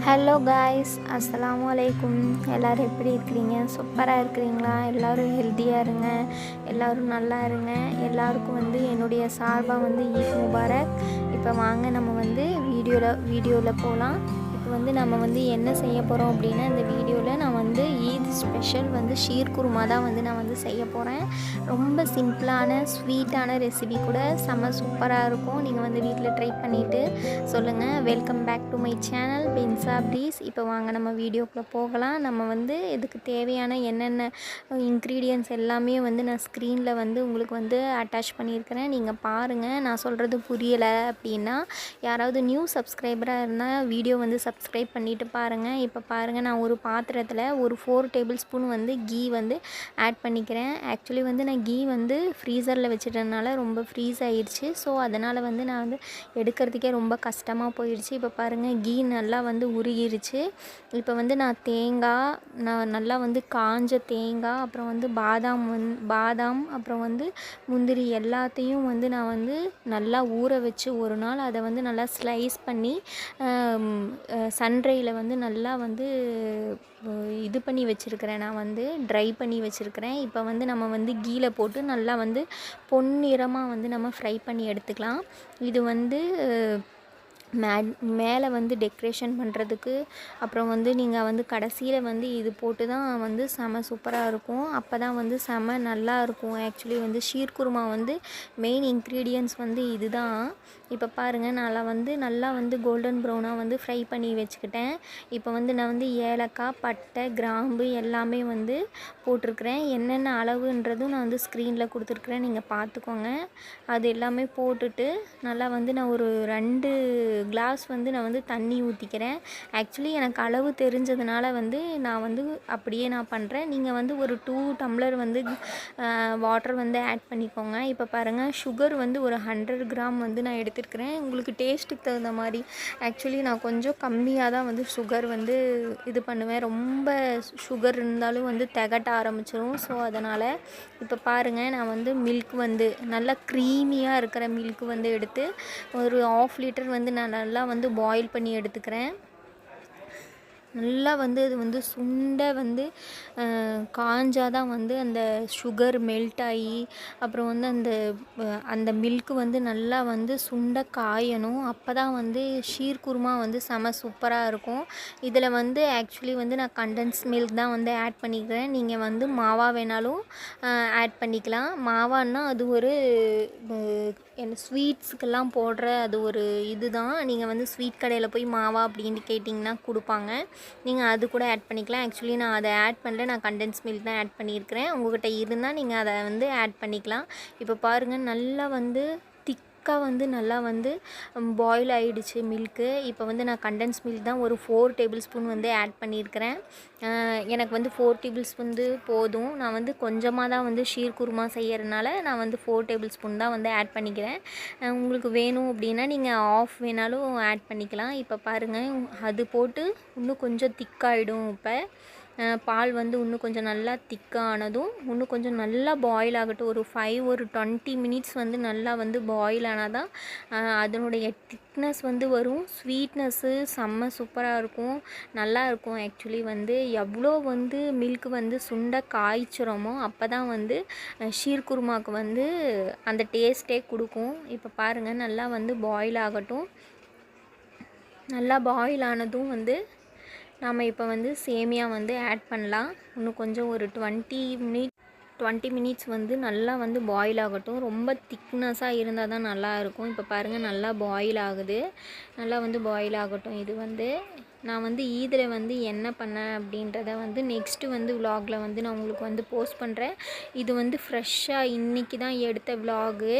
Hello guys, அஸ்ஸலாமு அலைக்கும். எல்லோரும் எப்படி இருக்கிறீங்க? சூப்பராக இருக்கிறீங்களா? எல்லோரும் ஹெல்த்தியாக இருங்க, எல்லோரும் நல்லா இருங்க. எல்லாருக்கும் என்னுடைய சார்பாக ஈத் முபாரக். இப்போ வாங்க நம்ம வீடியோவில் போகலாம். இப்போ நம்ம என்ன செய்ய போகிறோம் அப்படின்னா, இந்த வீடியோவில் நான் ஈத் ஸ்பெஷல் ஷீர் குருமா தான் நான் செய்ய போகிறேன். ரொம்ப சிம்பிளான ஸ்வீட்டான ரெசிபி கூட செம்ம சூப்பராக இருக்கும். நீங்கள் வீட்டில் ட்ரை பண்ணிவிட்டு சொல்லுங்கள். Welcome back to my channel பென்சா ப்ளீஸ். இப்போ வாங்க நம்ம வீடியோக்குள்ளே போகலாம். நம்ம இதுக்கு தேவையான என்னென்ன இன்க்ரீடியன்ட்ஸ் எல்லாமே நான் ஸ்க்ரீனில் உங்களுக்கு அட்டாச் பண்ணியிருக்கிறேன். நீங்கள் பாருங்கள். நான் சொல்கிறது புரியலை அப்படின்னா யாராவது நியூ சப்ஸ்கிரைபராக இருந்தால் வீடியோ சப்ஸ்கிரைப் பண்ணிவிட்டு பாருங்கள். இப்போ பாருங்கள், நான் ஒரு பாத்திரத்தில் ஒரு 4 டேபிள் ஸ்பூன் கீ ஆட் பண்ணிக்கிறேன். ஆக்சுவலி நான் கீ ஃப்ரீசரில் வச்சுட்டதுனால ரொம்ப ஃப்ரீஸ் ஆயிடுச்சு. ஸோ அதனால் நான் எடுக்கிறதுக்கே ரொம்ப கஷ்டமாக போயிடுச்சு. இப்போ பாருங்கள், கீ நல்லா உருகிருச்சு. இப்போ நான் தேங்காய், நான் நல்லா காஞ்ச தேங்காய், அப்புறம் பாதாம், அப்புறம் முந்திரி எல்லாத்தையும் நான் நல்லா ஊற வச்சு ஒரு நாள் அதை நல்லா ஸ்லைஸ் பண்ணி சன்ட்ரையில் நல்லா இது பண்ணி வச்சுருக்கிறேன். நான் ட்ரை பண்ணி வச்சுருக்கிறேன். இப்போ நம்ம கீழே போட்டு நல்லா பொன்னிறமாக நம்ம ஃப்ரை பண்ணி எடுத்துக்கலாம். இது மேலே டெக்கரேஷன் பண்ணுறதுக்கு, அப்புறம் நீங்கள் கடைசியில் இது போட்டு தான் செம சூப்பராக இருக்கும். அப்போ தான் செம நல்லா இருக்கும். Actually sheer kurma main ingredients இது தான். இப்போ பாருங்கள், நான் நல்லா கோல்டன் ப்ரௌனாக ஃப்ரை பண்ணி வச்சுக்கிட்டேன். இப்போ நான் ஏலக்காய், பட்டை, கிராம்பு எல்லாமே போட்டிருக்கிறேன். என்னென்ன அளவுன்றதும் நான் ஸ்க்ரீனில் கொடுத்துருக்குறேன், நீங்கள் பார்த்துக்கோங்க. அது எல்லாமே போட்டுட்டு நல்லா நான் ஒரு 2 கிளாஸ் நான் தண்ணி ஊற்றிக்கிறேன். ஆக்சுவலி எனக்கு அளவு தெரிஞ்சதுனால நான் அப்படியே நான் பண்ணுறேன். நீங்கள் ஒரு 2 டம்ளர் வாட்டர் ஆட் பண்ணிக்கோங்க. இப்போ பாருங்கள், சுகர் ஒரு 100 கிராம் நான் எடுத்துருக்கிறேன். உங்களுக்கு டேஸ்ட்டுக்கு தகுந்த மாதிரி. ஆக்சுவலி நான் கொஞ்சம் கம்மியாக தான் சுகர் இது பண்ணுவேன். ரொம்ப சுகர் இருந்தாலும் திகட்ட ஆரம்பிச்சிடும். ஸோ அதனால் இப்போ பாருங்கள், நான் மில்க் நல்லா க்ரீமியாக இருக்கிற மில்க் எடுத்து ஒரு 1/2 லிட்டர் நான் நல்லா பாயில் பண்ணி எடுத்துக்கிறேன். நல்லா இது சுண்டை காஞ்சாதான் அந்த சுகர் மெல்ட் ஆகி, அப்புறம் அந்த மில்க்கு நல்லா சுண்டை காயணும். அப்போ தான் ஷீர் குருமா செம சூப்பராக இருக்கும். இதில் ஆக்சுவலி நான் கண்டென்ஸ் மில்க் தான் ஆட் பண்ணிக்கிறேன். நீங்கள் மாவா வேணாலும் ஆட் பண்ணிக்கலாம். மாவான்னா அது ஒரு ஸ்வீட்ஸுக்கெல்லாம் போடுற அது ஒரு இது தான். நீங்கள் ஸ்வீட் கடையில் போய் மாவா அப்படின்ட்டு கேட்டிங்கன்னா கொடுப்பாங்க. நீங்கள் அது கூட ஆட் பண்ணிக்கலாம். ஆக்சுவலி நான் அதை ஆட் பண்ணல, நான் கண்டென்ஸ் மில்க் தான் ஆட் பண்ணியிருக்கிறேன். உங்கள்கிட்ட இருந்தால் நீங்கள் அதை ஆட் பண்ணிக்கலாம். இப்போ பாருங்கள், நல்லா திக்காக நல்லா பாயில் ஆகிடுச்சு மில்க்கு. இப்போ நான் கண்டென்ஸ் மில்க் தான் ஒரு 4 டேபிள் ஸ்பூன் ஆட் பண்ணியிருக்கிறேன். எனக்கு 4 டேபிள் ஸ்பூன் போதும். நான் கொஞ்சமாக தான் ஷீர் குருமா செய்யறதுனால நான் 4 டேபிள் ஸ்பூன் தான் ஆட் பண்ணிக்கிறேன். உங்களுக்கு வேணும் அப்படின்னா நீங்கள் ஆஃப் வேணாலும் ஆட் பண்ணிக்கலாம். இப்போ பாருங்கள், அது போட்டு இன்னும் கொஞ்சம் திக்காகிடும். இப்போ பால் இன்னும் கொஞ்சம் நல்லா திக்கானதும் இன்னும் கொஞ்சம் நல்லா பாயில் ஆகட்டும். ஒரு 20 மினிட்ஸ் நல்லா பாயில் ஆனால் தான் அதனுடைய திக்னஸ் வரும். ஸ்வீட்னஸ்ஸு செம்ம சூப்பராக இருக்கும், நல்லாயிருக்கும். ஆக்சுவலி எவ்வளோ மில்க்கு சுண்டை காய்ச்சிரோமோ அப்போ தான் ஷீர் குருமாவுக்கு அந்த டேஸ்ட்டே கொடுக்கும். இப்போ பாருங்கள், நல்லா பாயில் ஆகட்டும். நல்லா பாயில் ஆனதும் நாம் இப்போ சேமியா ஆட் பண்ணலாம். இன்னும் கொஞ்சம் ஒரு 20 மினிட்ஸ் நல்லா பாயில் ஆகட்டும். ரொம்ப திக்னஸாக இருந்தால் தான் நல்லாயிருக்கும். இப்போ பாருங்கள், நல்லா பாயில் ஆகுது. நல்லா பாயில் ஆகட்டும். இது நான் இதில் என்ன பண்ணேன் அப்படின்றத நெக்ஸ்ட்டு விலாகில் நான் உங்களுக்கு போஸ்ட் பண்ணுறேன். இது ஃப்ரெஷ்ஷாக இன்றைக்கி தான் எடுத்த விலாகு.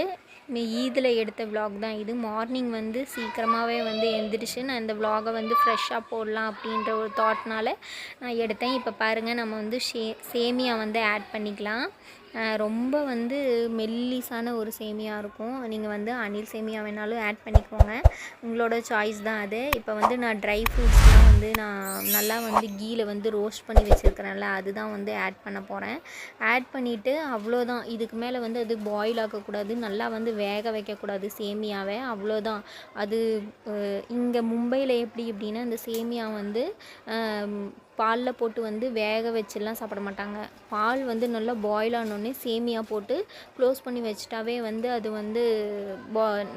ஈதில் எடுத்த விலாக் தான் இது. மார்னிங் சீக்கிரமாகவே எழுந்திரிச்சு நான் இந்த விலாகை ஃப்ரெஷ்ஷாக போடலாம் அப்படின்ற ஒரு தாட்னால் நான் எடுத்தேன். இப்போ பாருங்கள், நம்ம சேமியா ஆட் பண்ணிக்கலாம். ரொம்ப வந்து மெல்லிசான ஒரு சேமியா இருக்கும். நீங்கள் வந்து அணில் சேமியா வேணாலும் ஆட் பண்ணிக்கோங்க, உங்களோட சாய்ஸ் தான் அது. இப்போ வந்து நான் ட்ரை ஃப்ரூட்ஸ்லாம் வந்து நான் நல்லா வந்து கீயில் வந்து ரோஸ்ட் பண்ணி வச்சுருக்கிறேன்ல, அதுதான் வந்து ஆட் பண்ண போகிறேன். ஆட் பண்ணிவிட்டு அவ்வளோதான். இதுக்கு மேலே வந்து அது பாயில் ஆக்கக்கூடாது, நல்லா வந்து வேக வைக்கக்கூடாது சேமியாவை, அவ்வளோதான். அது இங்கே மும்பையில் எப்படின்னா இந்த சேமியா வந்து பாலில் போட்டு வந்து வேக வச்சுலாம் சாப்பிட மாட்டாங்க. பால் வந்து நல்லா பாயில் ஆனோடனே சேமியா போட்டு க்ளோஸ் பண்ணி வச்சிட்டாவே வந்து அது வந்து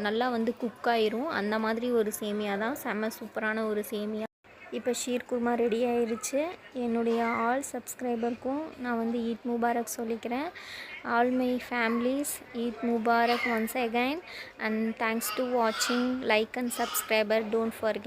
நல்லா வந்து குக் ஆயிரும். அந்த மாதிரி ஒரு சேமியா தான், செம்ம சூப்பரான ஒரு சேமியா. இப்போ ஷீர் குருமா ரெடி ஆயிடுச்சு. என்னுடைய ஆல் சப்ஸ்கிரைபருக்கும் நான் வந்து ஈத் முபாரக் சொல்லிக்கிறேன். All my families Eid Mubarak once again, and thanks to வாட்சிங். Like and subscriber, don't forget.